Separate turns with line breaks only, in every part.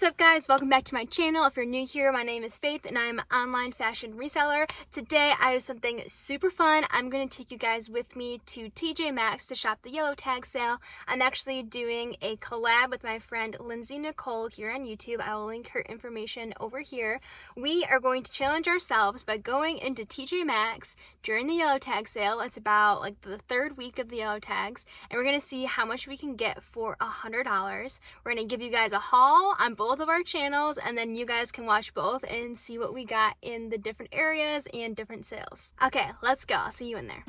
What's up guys, welcome back to my channel. If you're new here, my name is Faith and I'm an online fashion reseller. Today I have something super fun. I'm going to take you guys with me to TJ Maxx to shop the yellow tag sale. I'm actually doing a collab with my friend Lindsay Nicole here on YouTube. I will link her information over here. We are going to challenge ourselves by going into TJ Maxx during the yellow tag sale. It's about like the third week of the yellow tags, and we're going to see how much we can get for $100. We're going to give you guys a haul on both of our channels, and then you guys can watch both and see what we got in the different areas and different sales. Okay, let's go. I'll see you in there.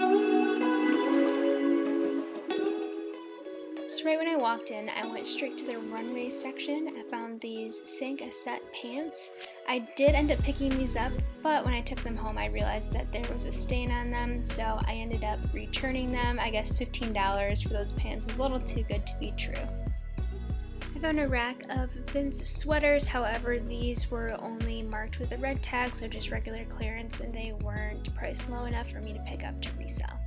So right when I walked in, I went straight to the runway section. I found these Sink set pants. I did end up picking these up, but when I took them home, I realized that there was a stain on them, so I ended up returning them. I guess $15 for those pants was a little too good to be true. I found a rack of Vince sweaters, however these were only marked with a red tag, so just regular clearance, and they weren't priced low enough for me to pick up to resell.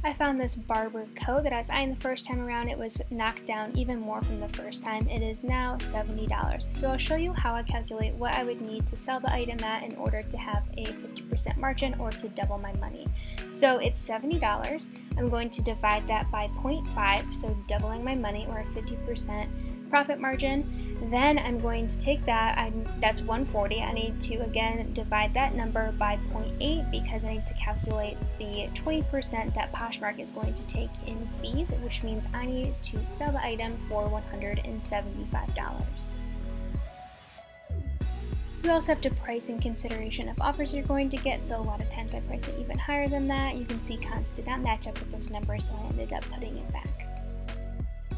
I found this Barber coat that I was eyeing the first time around. It was knocked down even more from the first time. It is now $70. So I'll show you how I calculate what I would need to sell the item at in order to have a 50% margin or to double my money. So it's $70. I'm going to divide that by 0.5, so doubling my money, or a 50% profit margin. Then I'm going to take that, that's $140. I need to again divide that number by 0.8 because I need to calculate the 20% that Poshmark is going to take in fees, which means I need to sell the item for $175. You also have to price in consideration of offers you're going to get, so a lot of times I price it even higher than that. You can see comps did not match up with those numbers, so I ended up putting it back.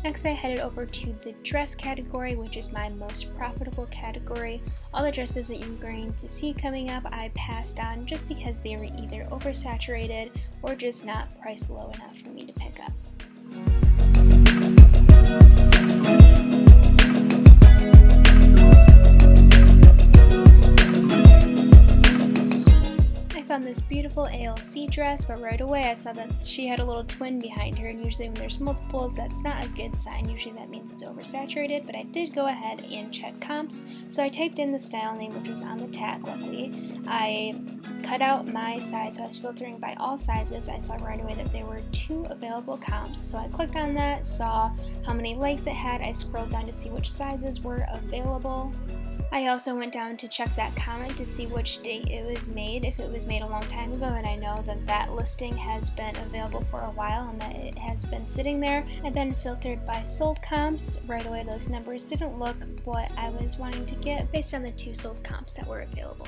Next, I headed over to the dress category, which is my most profitable category. All the dresses that you're going to see coming up, I passed on just because they were either oversaturated or just not priced low enough for me to pick up. On this beautiful ALC dress, but right away I saw that she had a little twin behind her, and usually when there's multiples that's not a good sign. Usually that means it's oversaturated, but I did go ahead and check comps, so I typed in the style name, which was on the tag. Luckily I cut out my size, so I was filtering by all sizes. I saw right away that there were 2 available comps, so I clicked on that, saw how many likes it had. I scrolled down to see which sizes were available. I also went down to check that comment to see which date it was made. If it was made a long time ago, then I know that that listing has been available for a while and that it has been sitting there. I then filtered by sold comps. Right away those numbers didn't look what I was wanting to get based on the 2 sold comps that were available.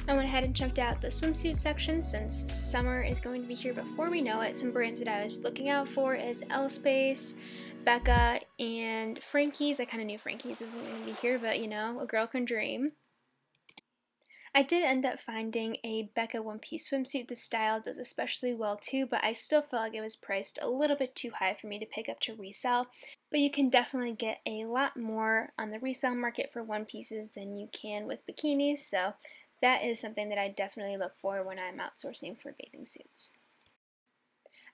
I went ahead and checked out the swimsuit section since summer is going to be here before we know it. Some brands that I was looking out for is L-Space, Becca, and Frankie's. I kind of knew Frankie's wasn't going to be here, but you know, a girl can dream. I did end up finding a Becca one-piece swimsuit. The style does especially well too, but I still felt like it was priced a little bit too high for me to pick up to resell. But you can definitely get a lot more on the resale market for one-pieces than you can with bikinis, so that is something that I definitely look for when I'm outsourcing for bathing suits.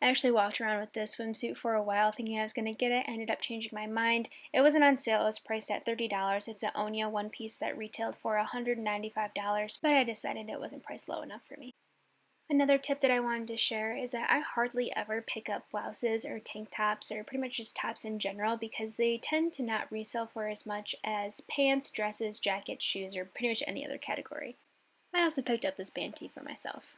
I actually walked around with this swimsuit for a while thinking I was going to get it. I ended up changing my mind. It wasn't on sale. It was priced at $30. It's an Onya one piece that retailed for $195, but I decided it wasn't priced low enough for me. Another tip that I wanted to share is that I hardly ever pick up blouses or tank tops or pretty much just tops in general because they tend to not resell for as much as pants, dresses, jackets, shoes, or pretty much any other category. I also picked up this band tee for myself.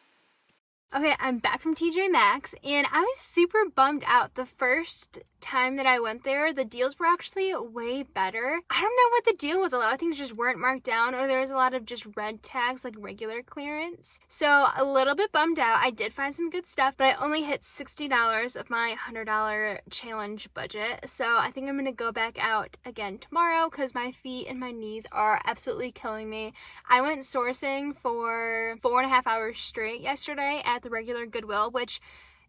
Okay, I'm back from TJ Maxx, and I was super bummed out. The first time that I went there, the deals were actually way better. I don't know what the deal was. A lot of things just weren't marked down, or there was a lot of just red tags, like regular clearance. So a little bit bummed out. I did find some good stuff, but I only hit $60 of my $100 challenge budget. So I think I'm going to go back out again tomorrow because my feet and my knees are absolutely killing me. I went sourcing for 4.5 hours straight yesterday at the regular Goodwill, which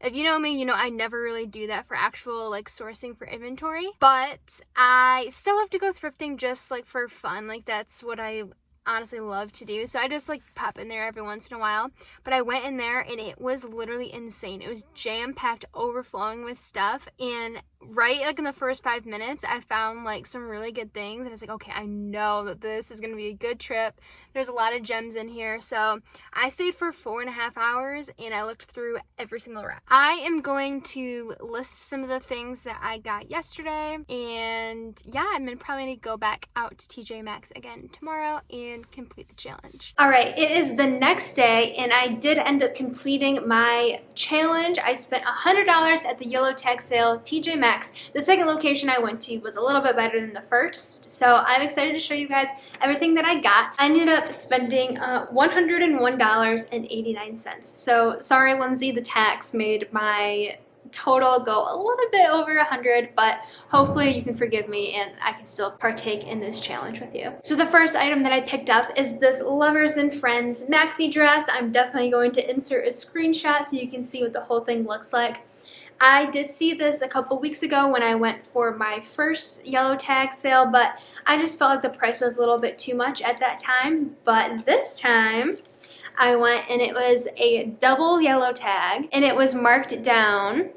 if you know me, you know I never really do that for actual like sourcing for inventory, but I still have to go thrifting just like for fun. Like that's what I honestly love to do. So I just like pop in there every once in a while. But I went in there and it was literally insane. It was jam-packed, overflowing with stuff, and right like in the first 5 minutes, I found like some really good things, and it's like, okay, I know that this is gonna be a good trip. There's a lot of gems in here. So I stayed for 4.5 hours and I looked through every single rack. I am going to list some of the things that I got yesterday, and yeah, I'm gonna probably go back out to TJ Maxx again tomorrow and complete the challenge. All right, it is the next day and I did end up completing my challenge. I spent $100 at the yellow tag sale, TJ Maxx. The second location I went to was a little bit better than the first, so I'm excited to show you guys everything that I got. I ended up spending $101.89. So sorry, Lindsay, the tax made my total go a little bit over 100, but hopefully you can forgive me and I can still partake in this challenge with you. So the first item that I picked up is this Lovers and Friends maxi dress. I'm definitely going to insert a screenshot so you can see what the whole thing looks like. I did see this a couple weeks ago when I went for my first yellow tag sale, but I just felt like the price was a little bit too much at that time. But this time I went and it was a double yellow tag and it was marked down.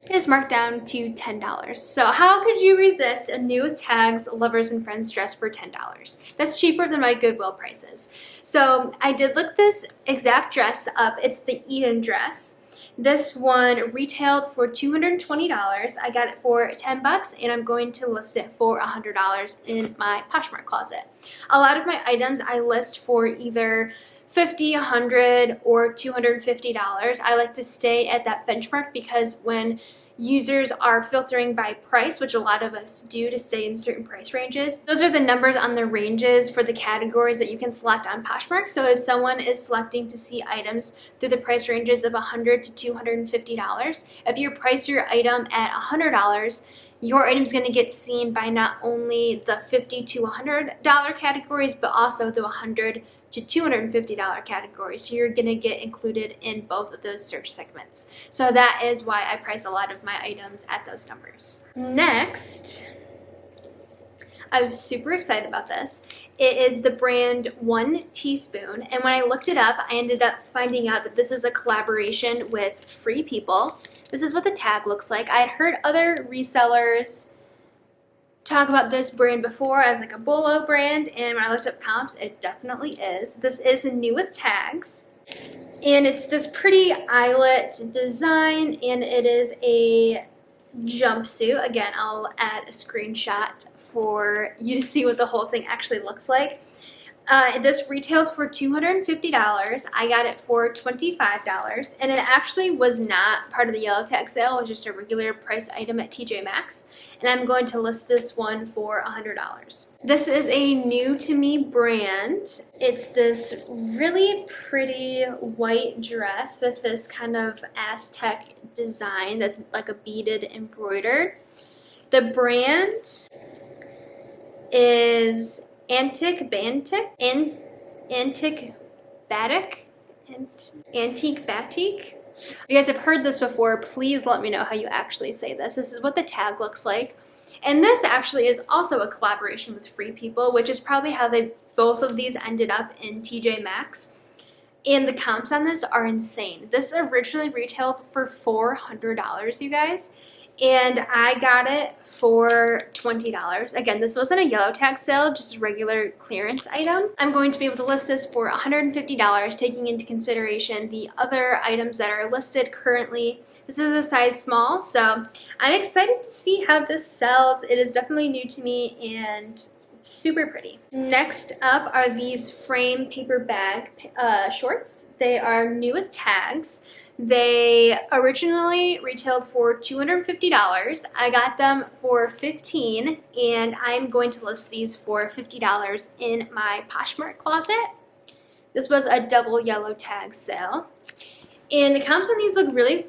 Is marked down to $10. So how could you resist a new with tags Lovers and Friends dress for $10? That's cheaper than my Goodwill prices. So I did look this exact dress up. It's the Eden dress. This one retailed for $220. I got it for $10 and I'm going to list it for $100 in my Poshmark closet. A lot of my items I list for either $50, $100, or $250. I like to stay at that benchmark because when users are filtering by price, which a lot of us do to stay in certain price ranges, those are the numbers on the ranges for the categories that you can select on Poshmark. So if someone is selecting to see items through the price ranges of $100 to $250, if you price your item at $100, your item's going to get seen by not only the $50 to $100 categories, but also the $100 to $250 categories. So you're going to get included in both of those search segments. So that is why I price a lot of my items at those numbers. Next, I was super excited about this. It is the brand One Teaspoon, and when I looked it up, I ended up finding out that this is a collaboration with Free People. This is what the tag looks like. I had heard other resellers talk about this brand before as like a bolo brand, and when I looked up comps, it definitely is. This is new with tags, and it's this pretty eyelet design, and it is a jumpsuit. Again, I'll add a screenshot for you to see what the whole thing actually looks like. This retailed for $250. I got it for $25, and it actually was not part of the yellow tag sale. It was just a regular price item at TJ Maxx, and I'm going to list this one for $100. This is a new to me brand. It's this really pretty white dress with this kind of Aztec design that's like a beaded embroidered. The brand is Antique Batik. If you guys have heard this before, please let me know how you actually say this. This is what the tag looks like. And this actually is also a collaboration with Free People, which is probably how both of these ended up in TJ Maxx. And the comps on this are insane. This originally retailed for $400, you guys. And I got it for $20. Again, this wasn't a yellow tag sale, just a regular clearance item. I'm going to be able to list this for $150, taking into consideration the other items that are listed currently. This is a size small, so I'm excited to see how this sells. It is definitely new to me and super pretty. Next up are these frame paper bag shorts. They are new with tags. They originally retailed for $250. I got them for $15, and I'm going to list these for $50 in my Poshmark closet. This was a double yellow tag sale. And the comps on these look really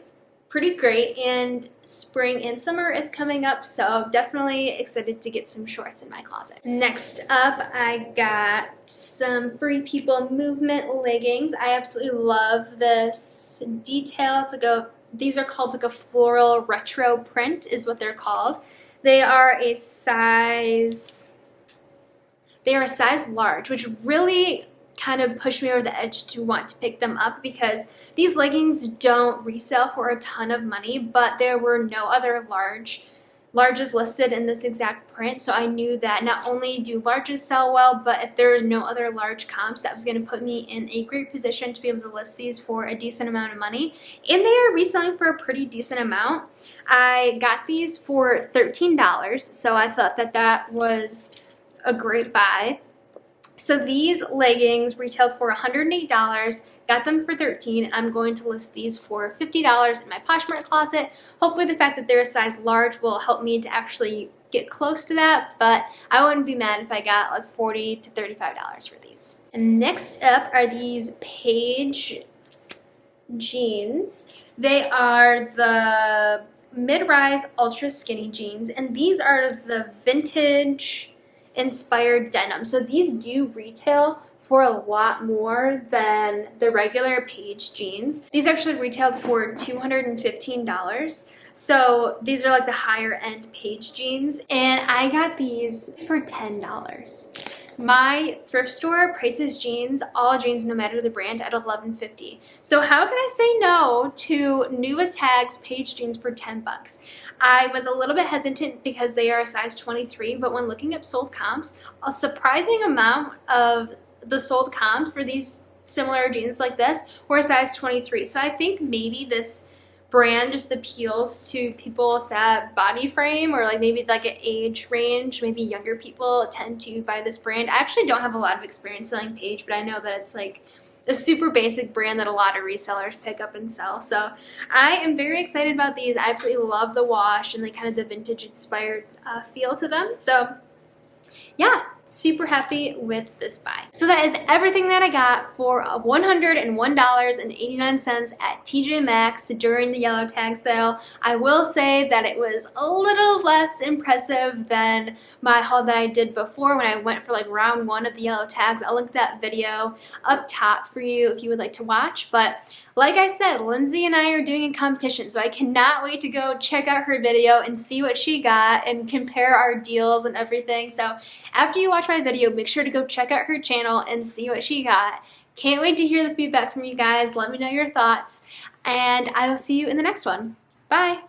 pretty great, and spring and summer is coming up, so definitely excited to get some shorts in my closet. Next up, I got some Free People movement leggings. I absolutely love this detail. It's like these are called like a floral retro print is what they're called. They are a size large, which really kind of pushed me over the edge to want to pick them up, because these leggings don't resell for a ton of money, but there were no other larges listed in this exact print, so I knew that not only do larges sell well, but if there were no other large comps, that was going to put me in a great position to be able to list these for a decent amount of money, and they are reselling for a pretty decent amount. I got these for $13, so I thought that that was a great buy. So these leggings retailed for $108, got them for $13, and I'm going to list these for $50 in my Poshmark closet. Hopefully the fact that they're a size large will help me to actually get close to that, but I wouldn't be mad if I got like $40 to $35 for these. And next up are these Paige jeans. They are the mid-rise ultra skinny jeans, and these are the vintage inspired denim. So these do retail for a lot more than the regular Paige jeans. These actually retailed for $215. So these are like the higher end Paige jeans, and I got these for $10. My thrift store prices jeans, all jeans no matter the brand, at $11.50. So how can I say no to new with tags Paige jeans for 10 bucks? I was a little bit hesitant because they are a size 23, but when looking up sold comps, a surprising amount of the sold comps for these similar jeans like this were a size 23. So I think maybe this brand just appeals to people with that body frame, or like maybe like an age range, maybe younger people tend to buy this brand. I actually don't have a lot of experience selling Paige, but I know that it's like a super basic brand that a lot of resellers pick up and sell. So I am very excited about these. I absolutely love the wash and like kind of the vintage inspired feel to them. So yeah, super happy with this buy. So that is everything that I got for $101.89 at TJ Maxx during the yellow tag sale. I will say that it was a little less impressive than my haul that I did before when I went for like round 1 of the yellow tags. I'll link that video up top for you if you would like to watch. But like I said, Lindsay and I are doing a competition, so I cannot wait to go check out her video and see what she got and compare our deals and everything. So after you watch my video, make sure to go check out her channel and see what she got. Can't wait to hear the feedback from you guys. Let me know your thoughts, and I will see you in the next one. Bye!